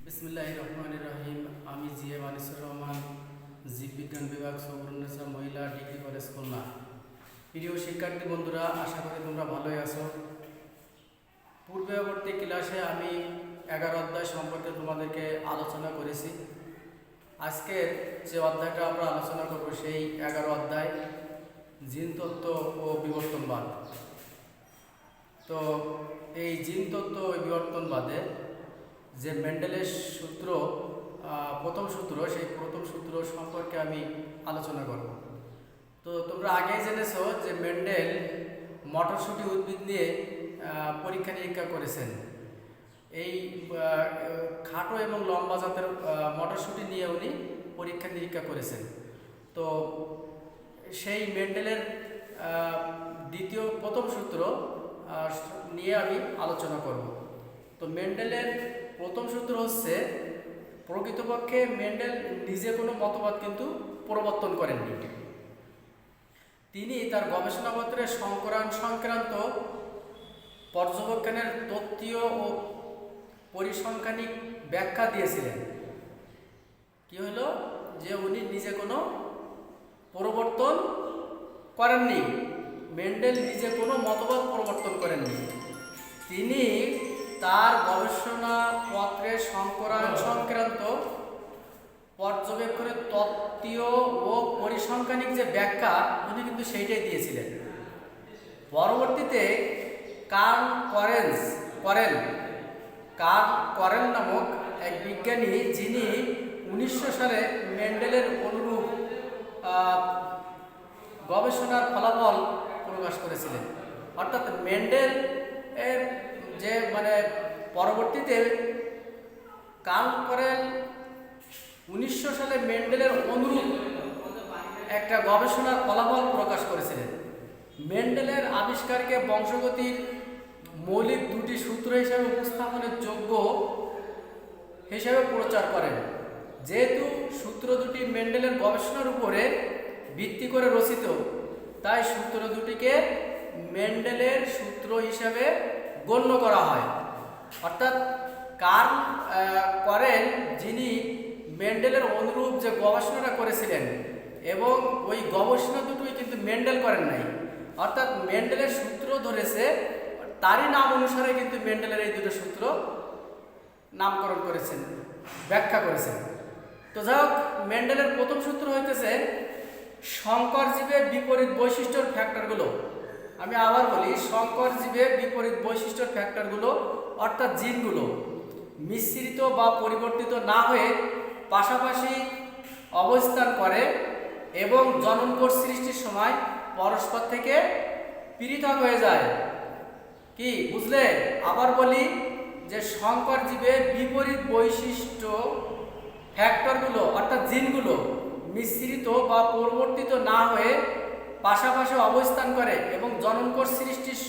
বিসমিল্লাহির রহমানির রহিম। আমি জিএম আনিসুর রহমান, জীববিজ্ঞান বিভাগ সবরুন্নেসা মহিলা ডিগ্রি কলেজ খুলনা। প্রিয় শিক্ষার্থী বন্ধুরা, আশা করি তোমরা ভালোই আছো। পূর্ববর্তী ক্লাসে আমি 11 অধ্যায় সম্পর্কে তোমাদেরকে আলোচনা করেছি। আজকের যে অধ্যায়টা আমরা আলোচনা করব সেই 11 অধ্যায় জিন তত্ত্ব ও বিবর্তনবাদ। তো এই জিন তত্ত্ব ও বিবর্তনবাদে যে মেন্ডেলের সূত্র, প্রথম সূত্র, সেই প্রথম সূত্র সম্পর্কে আমি আলোচনা করব। তো তোমরা আগেই জেনেছো যে মেন্ডেল মটরশুঁটি উদ্ভিদ নিয়ে পরীক্ষা নিরীক্ষা করেছেন। এই খাটো এবং লম্বা জাতের মটরশুঁটি নিয়ে উনি পরীক্ষা নিরীক্ষা করেছেন। তো সেই মেন্ডেলের প্রথম সূত্র নিয়ে আমি আলোচনা করব। তো মেন্ডেলের প্রথম সূত্র হচ্ছে, প্রকৃতপক্ষে মেন্ডেল নিজে কোনো মতবাদ কিন্তু প্রবর্তন করেননি। তিনি তার গবেষণাপত্রে সংকরায়ন সংক্রান্ত পর্যবেক্ষণের তত্ত্বীয় ও পরিসংখ্যানিক ব্যাখ্যা দিয়েছিলেন। কি হলো যে উনি নিজে কোনো প্রবর্তন করেননি, মেন্ডেল নিজে কোনো মতবাদ প্রবর্তন করেননি। তিনি তার গবেষণাপত্রে সংকরায়ন সংক্রান্ত পর্যবেক্ষণের তত্ত্বীয় ও পরিসংখ্যানিক যে ব্যাখ্যা, উনি কিন্তু সেইটাই দিয়েছিলেন। পরবর্তীতে কার্ল করেল নামক এক বিজ্ঞানী, যিনি 1900 সালে মেন্ডেলের অনুরূপ গবেষণার ফলাফল প্রকাশ করেছিলেন। অর্থাৎ মেন্ডেল এর যে পরবর্তীতে কার্ল করেল 1900 সালে মেন্ডেলের অনুরূপ একটা গবেষণার ফলাফল প্রকাশ করেছিলেন। মেন্ডেলের আবিষ্কারকে বংশগতির মৌলিক দুটি সূত্র হিসেবে উপস্থাপনের যোগ্য হিসেবে প্রচার করেন। যেহেতু সূত্র দুটি মেন্ডেলের গবেষণার উপরে ভিত্তি করে রচিত, তাই সূত্র দুটিকে মেন্ডেলের সূত্র হিসাবে গণ্য করা হয়। অর্থাৎ কার্ল করেল, যিনি মেন্ডেলের অনুরূপ যে গবেষণাটা করেছিলেন, এবং ওই গবেষণা দুটোই কিন্তু মেন্ডেল করেন নাই, অর্থাৎ মেন্ডেলের সূত্র ধরেছে, তারই নাম অনুসারে কিন্তু মেন্ডেলের এই দুটো সূত্র নামকরণ করেছেন, ব্যাখ্যা করেছেন। তো যাই হোক, মেন্ডেলের প্রথম সূত্র হইতেছে, সংকর জীবের বিপরীত বৈশিষ্ট্যর ফ্যাক্টরগুলো, আমি আবার বলি, সংকর জীবের বিপরীত বৈশিষ্ট্যর ফ্যাক্টরগুলো অর্থাৎ জিনগুলো মিশ্রিত বা পরিবর্তিত না হয়ে পাশাপাশি অবস্থান করে এবং জননকোষ সৃষ্টির সময় পরস্পর থেকে পৃথক হয়ে যায়। কি বুঝলে? আবার বলি যে সংকর জীবের বিপরীত বৈশিষ্ট্য ফ্যাক্টরগুলো অর্থাৎ জিনগুলো মিশ্রিত বা পরিবর্তিত না হয়ে পাশাপাশি অবস্থান করে এবং জননকোষ সৃষ্টির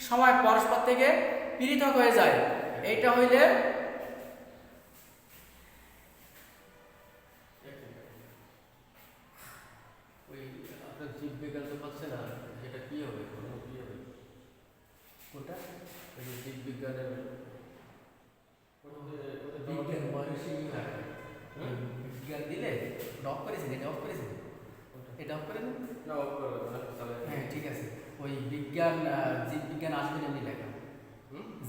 সময় পরস্পর থেকে পৃথক হয়ে যায়। এইটা হইলে জীববিজ্ঞান তো পাচ্ছে না, সেটা কি হবে? কোনটা জীববিজ্ঞানের বিজ্ঞান বয়সী বিজ্ঞান দিলে অফ করেছেন, এটা অফ করেছেন, এটা অফ করেন না? হ্যাঁ ঠিক আছে। ওই বিজ্ঞান, জীববিজ্ঞান আসবে না, এমনি লেখা।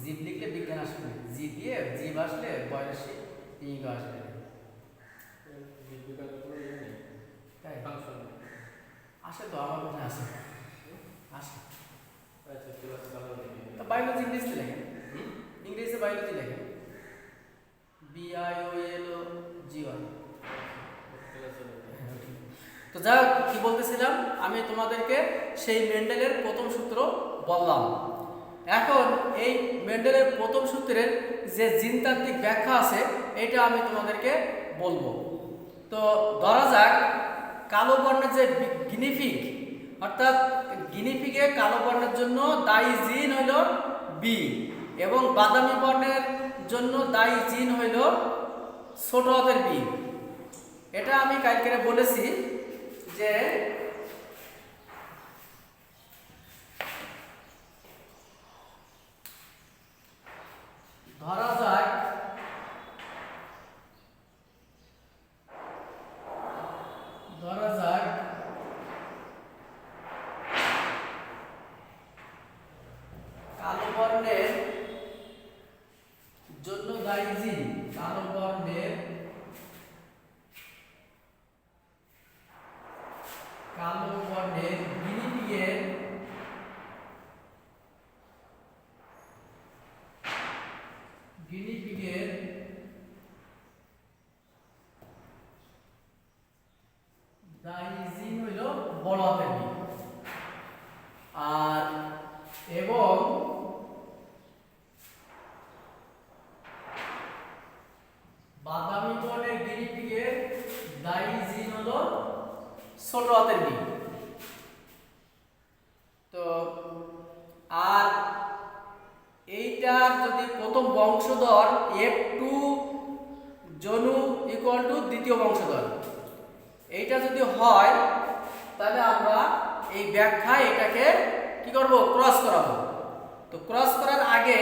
জীব লিখলে বিজ্ঞান আসবে, জি দিয়ে জীব আসলে বয়সী ইঙ্গ আসবে। আসে তো, আমার মনে আসে, আসে। বায়োলজি ইংলিশে লেখেন, ইংলিশে বায়োলজি লেখেন, BIOLOGY। তো যা কি বলতেছিলাম, আমি তোমাদেরকে সেই মেন্ডেলের প্রথম সূত্র বললাম। এখন এই মেন্ডেলের প্রথম সূত্রের যে জিনতাত্ত্বিক ব্যাখ্যা আছে, এটা আমি তোমাদেরকে বলবো। তো ধরা যাক, কালো বর্ণের যে গিনিফিগ, অর্থাৎ গিনিফিগে কালো বর্ণের জন্য দায়ী জিন হইল বি, এবং বাদামি বর্ণের জন্য দায়ী জিন হইল ছোট হাতের বি। এটা আমি কালকে বলেছি যে ধরা যাক জন্য দায়ী জিন, কালো বর্ণের গিনিপিগের দায়ী জিন হইল বড় হাতের বি। আর এবং বাদামি বর্ণের গিনিপিগের দায়ী জিন হলো ছোট হাতের বি। তো আর এইটার যদি প্রথম বংশধর F2 জনু ইকুয়াল টু দ্বিতীয় বংশধর, এইটা যদি হয় তাহলে আমরা এই ব্যাখ্যায় এটাকে কি করব, ক্রস করাবো। তো ক্রস করার আগে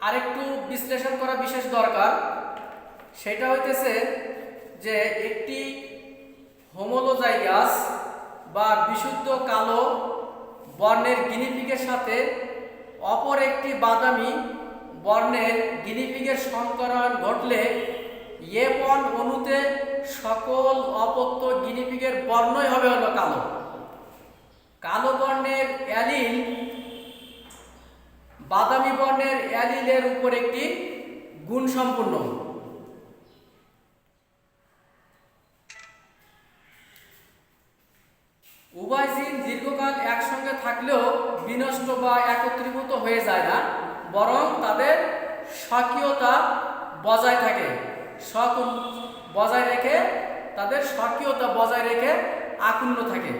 আরেকটু বিশ্লেষণ করা বিশেষ দরকার। সেটা হইতেছে যে একটি হোমোলোজাইগাস বা বিশুদ্ধ কালো বর্ণের গিনিপিগের সাথে অপর একটি বাদামি বর্ণের গিনিপিগের সংকরণ ঘটলে F1 অণুতে সকল অপত্য গিনিপিগের বর্ণই হবে হলো কালো। কালো বর্ণের অ্যালিল বাদামি বর্ণের অ্যালিলের উপর একটি গুণ সম্পূর্ণ। উভয় জিন দীর্ঘকাল একসঙ্গে থাকলেও বিনষ্ট বা একত্রীভূত হয়ে যায় না, বরং তাদের স্বকীয়তা বজায় থাকে, তাদের স্বকীয়তা বজায় রেখে আকুণ্ণ থাকে।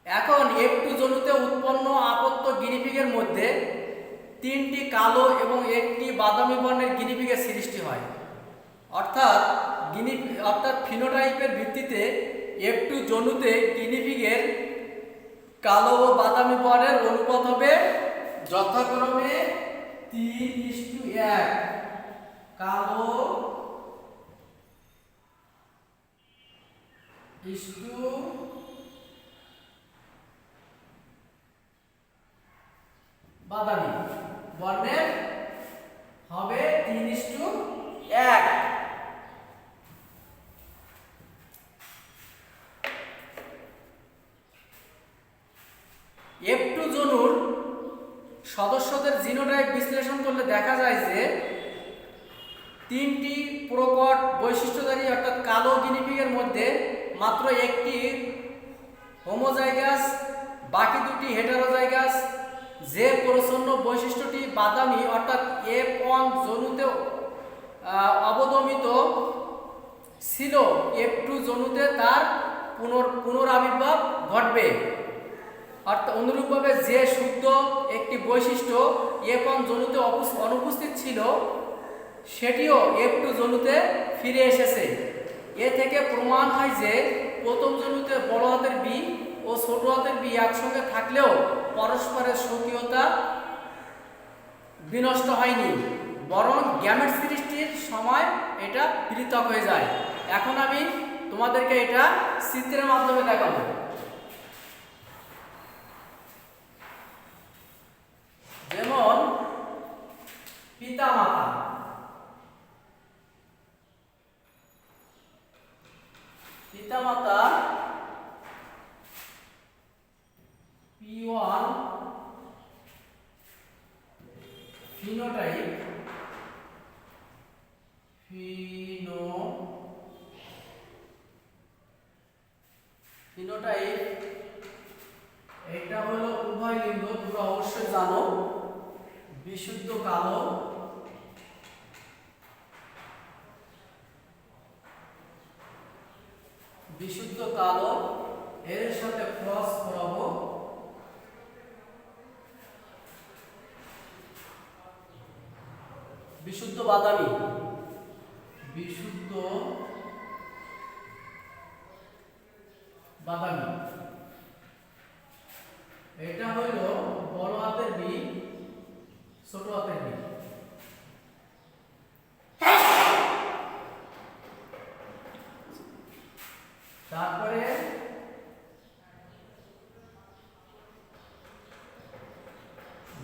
এখন F2 জনুতে উৎপন্ন আপত্য গিনিপিগের মধ্যে 3টি কালো এবং একটি বাদামি বর্ণের গিনিপিগের সৃষ্টি হয়। অর্থাৎ ফিনোটাইপের ভিত্তিতে F2 জনুতে গিনিপিগের কালো ও বাদামি বর্ণের অনুপাত হবে যথাক্রমে 3:1, কালো ইস্টু বাদামি বর্ণের হবে 3:1। F2 জনুর সদস্যদের জিনোটাইপ বিশ্লেষণ করলে দেখা যায় যে 3টি প্রকট বৈশিষ্ট্যধারী অর্থাৎ কালো গিনিপিগের মধ্যে মাত্র একটি হোমোজাইগাস, বাকি দুটি হেটারোজাইগাস। যে প্রচ্ছন্ন বৈশিষ্ট্যটি বাদামি অর্থাৎ F1 জনুতে অবদমিত ছিল, F2 জনুতে তার পুনরাবির্ভাব ঘটবে। অর্থাৎ অনুরূপভাবে যে শুদ্ধ একটি বৈশিষ্ট্য F1 জনুতে অনুপস্থিত ছিল সেটিও F2 জনুতে ফিরে এসেছে। এ থেকে প্রমাণ হয় যে প্রথম জনুতে বড় হাতের বি ও ছোট হাতের বি একসঙ্গে থাকলেও পরস্পরের স্বকীয়তা বিনষ্ট হয়নি, বরং গ্যামেট সৃষ্টির সময় এটা পৃথক হয়ে যায়। এখন আমি তোমাদেরকে এটা চিত্রের মাধ্যমে দেখাবো। যেমন পিতামাতা, P1 ফিনোটাইপ, এটা হলো উভয় লিঙ্গ, তোমরা অবশ্যই জানো, বিশুদ্ধ কালো এর সাথে ক্রস করাবো বিশুদ্ধ বাদামি, এটা হলো বড় হাতের বি, ছোট হাতের বি। তারপরে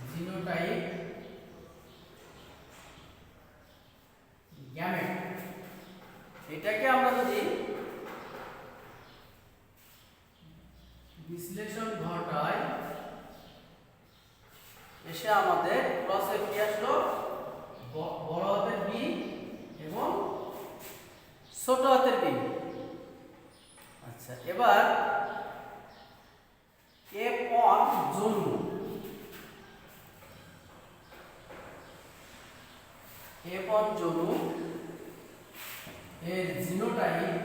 জিনোটাইপ গ্যামেট। এটাকে আমরা যদি বিশ্লেষণ ঘটাই, এসে আমাদের ক্রসে কি আসলো, বড় হাতের বি এবং ছোট হাতের বি। আচ্ছা, এবার F1 জনু, F1 জনু এর জিনোটাইপ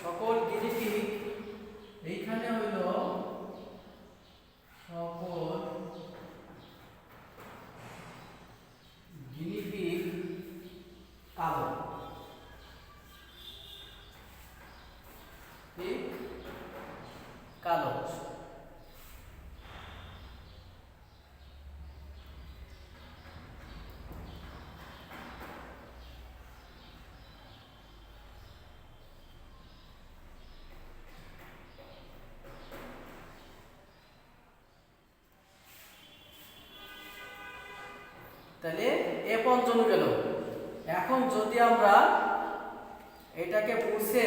সকল গিনিপিগ, এইখানে হইল সকল গিনিপিগ কালো, ঠিক কালো। তাহলে F1 জনু গেল। এখন যদি আমরা এটাকে পুষে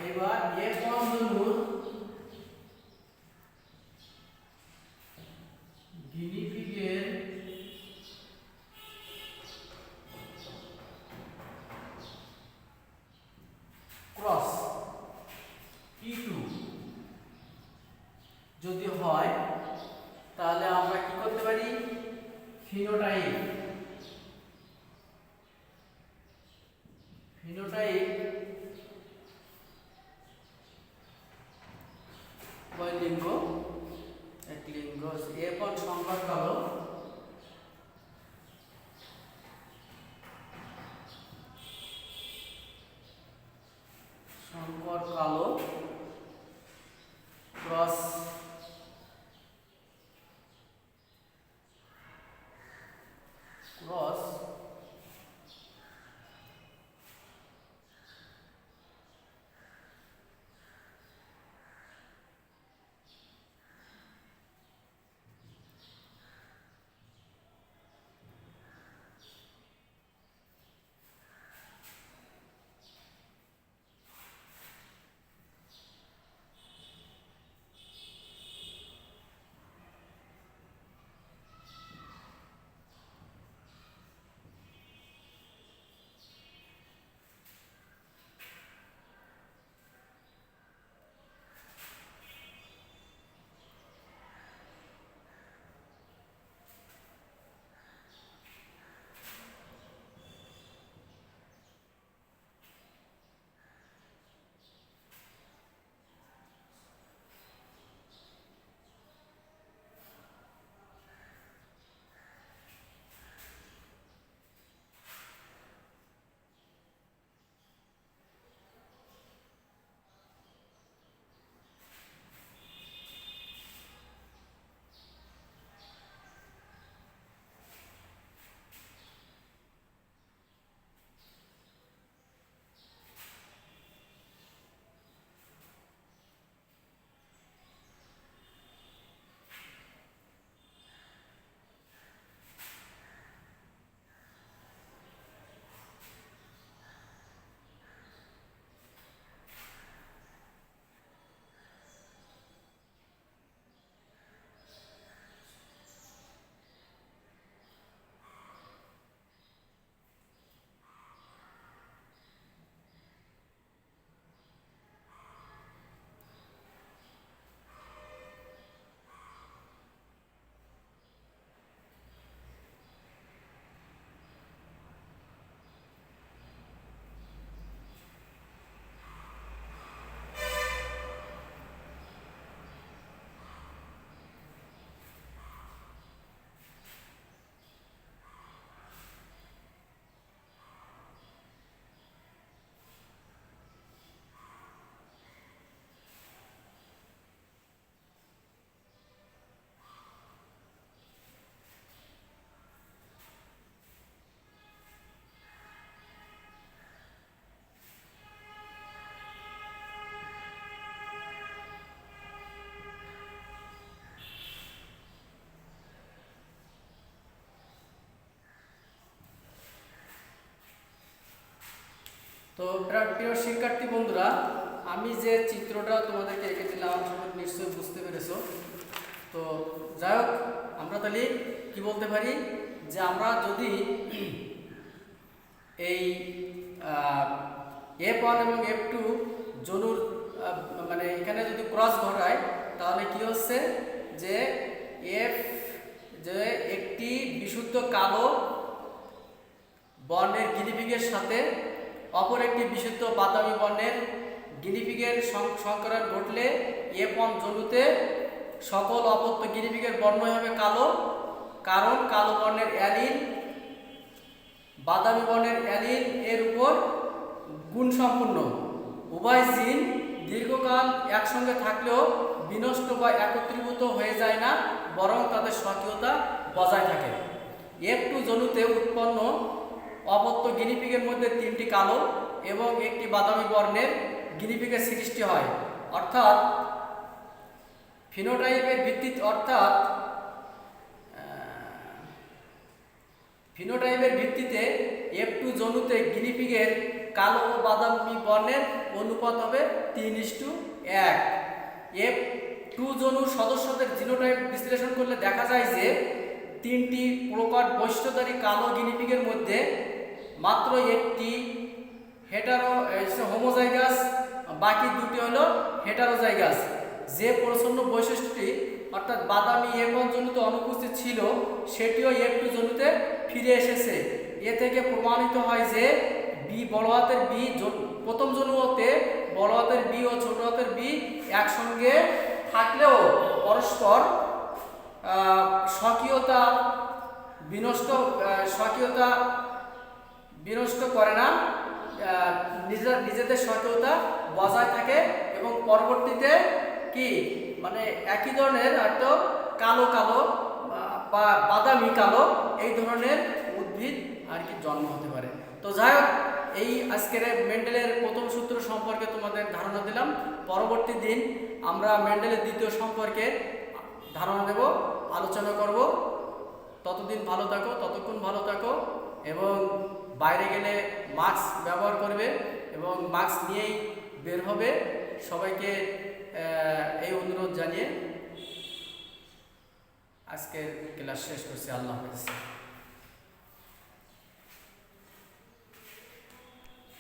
এবার F1 জনুর গিনিপিগের ক্রস, তো প্রিয় শিক্ষার্থী বন্ধুরা, আমি যে চিত্রটা তোমাদেরকে এঁকে দিলাম নিশ্চয়ই বুঝতে পেরেছো। তো যাই হোক, আমরা তাহলে কি বলতে পারি যে আমরা যদি এই F1 এবং F2 জনুর মানে এখানে যদি ক্রস ঘটায় তাহলে কি হচ্ছে যে একটি বিশুদ্ধ কালো বর্ণের গিনিপিগের সাথে অপর একটি বিশুদ্ধ বাদামি বর্ণের গিনিপিগের সংকরণ ঘটলে F1 জনুতে সকল অপত্য গিনিপিগের বর্ণই হবে কালো, কারণ কালো বর্ণের অ্যালিল বাদামি বর্ণের অ্যালিল এর উপর গুণসম্পন্ন। উভয় জিন দীর্ঘকাল একসঙ্গে থাকলেও বিনষ্ট বা একত্রীভূত হয়ে যায় না, বরং তাদের স্বকীয়তা বজায় থাকে। F2 জনুতে উৎপন্ন অপত্য গিনিপিগের মধ্যে 3টি কালো এবং একটি বাদামি বর্ণের গিনিপিগের সৃষ্টি হয়, অর্থাৎ ফিনোটাইপের ভিত্তিতে F2 জনুতে গিনিপিগের কালো ও বাদামি বর্ণের অনুপাত হবে 3:1। F2 জনুর সদস্যদের জিনোটাইপ বিশ্লেষণ করলে দেখা যায় যে 3টি প্রকট বৈশিষ্ট্যধারী কালো গিনিপিগের মধ্যে মাত্র একটি হোমোজাইগাস, বাকি দুটি হলো হেটারোজাইগাস। যে প্রচ্ছন্ন বৈশিষ্ট্যটি অর্থাৎ বাদামি F1 জনুতে অনুপস্থিত ছিল সেটিও F2 জনুতে ফিরে এসেছে। এ থেকে প্রমাণিত হয় যে বড় হাতের বি প্রথম জনুতে বড় হাতের বি ও ছোট হাতের বি একসঙ্গে থাকলেও পরস্পর স্বকীয়তা বিনষ্ট করে না, নিজেদের স্বকীয়তা বজায় থাকে এবং পরবর্তীতে কি মানে একই ধরনের হয়তো কালো কালো বা বাদামি কালো এই ধরনের উদ্ভিদ আর কি জন্ম হতে পারে। তো যাই হোক, এই আজকের মেন্ডেলের প্রথম সূত্র সম্পর্কে তোমাদের ধারণা দিলাম। পরবর্তী দিন আমরা মেন্ডেলের দ্বিতীয় সম্পর্কে ধারণা দেব, আলোচনা করব। ততক্ষণ ভালো থাকো এবং বাইরে গেলে মাস্ক ব্যবহার করবে এবং মাস্ক নিয়েই বের হবে। সবাইকে এই অনুরোধ জানিয়ে আজকের ক্লাস শেষ করছি। আল্লাহ হাফেজ।